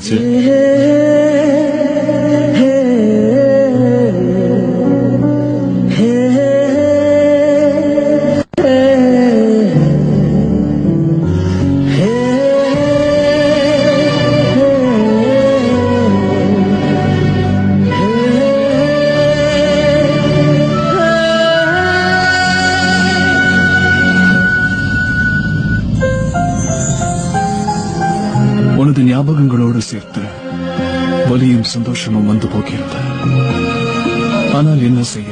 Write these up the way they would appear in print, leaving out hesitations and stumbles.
ஆச்சு. உனது ஞாபகங்களோடு சேர்த்து வலியும் சந்தோஷமும் வந்து போகிறது. ஆனால் என்ன செய்ய,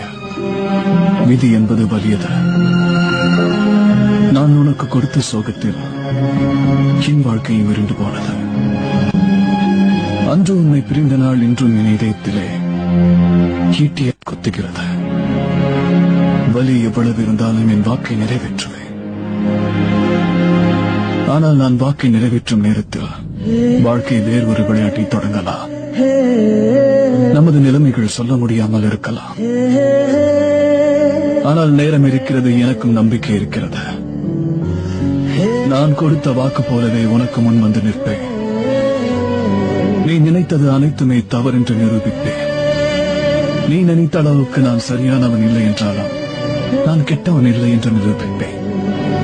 விதி என்பது வலியது. நான் உனக்கு கொடுத்த சோகத்தில் என் வாழ்க்கையும் விரிந்து போனது. அன்று உன்னை பிரிந்த நாள் இன்றும் என் இதயத்திலே ஈட்டிய கொத்துகிறது. வலி எவ்வளவு இருந்தாலும் என் வாக்கை நிறைவேற்றுவேன். ஆனால் நான் வாக்கை நிறைவேற்றும் நேரத்தில் வாழ்க்கை வேறு ஒரு விளையாட்டை தொடங்கலாம். நமது நிலைமைகள் சொல்ல முடியாமல் இருக்கலாம். ஆனால் நேரம் இருக்கிறது, எனக்கும் நம்பிக்கை இருக்கிறது. நான் கொடுத்த வாக்கு போலவே உனக்கு முன் வந்து நிற்பேன். நீ நினைத்தது அனைத்துமே தவறென்று நிரூபிப்பேன். நீ நினைத்த அளவுக்கு நான் சரியானவன் இல்லை என்றாலும் நான் கெட்டவன் இல்லை என்று நிரூபிப்பேன்.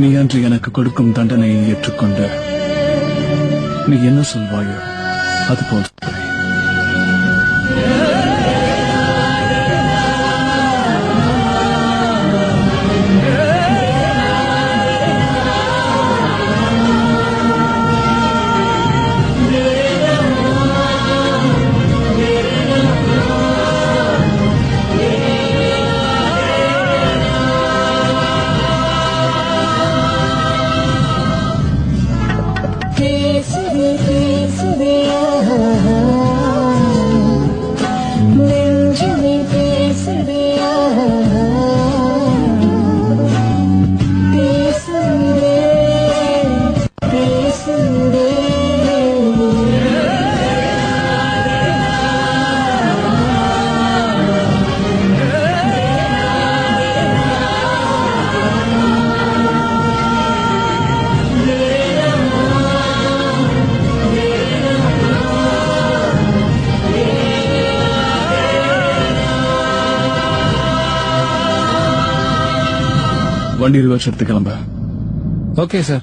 நீ அன்று எனக்கு கொடுக்கும் தண்டனையை ஏற்றுக்கொண்டு நீ என்ன சொல்வாயோ அதுபோல் சொல்வேன். வண்டி ரிவர்ஸ் எடுத்து கிளம்ப. Okay sir.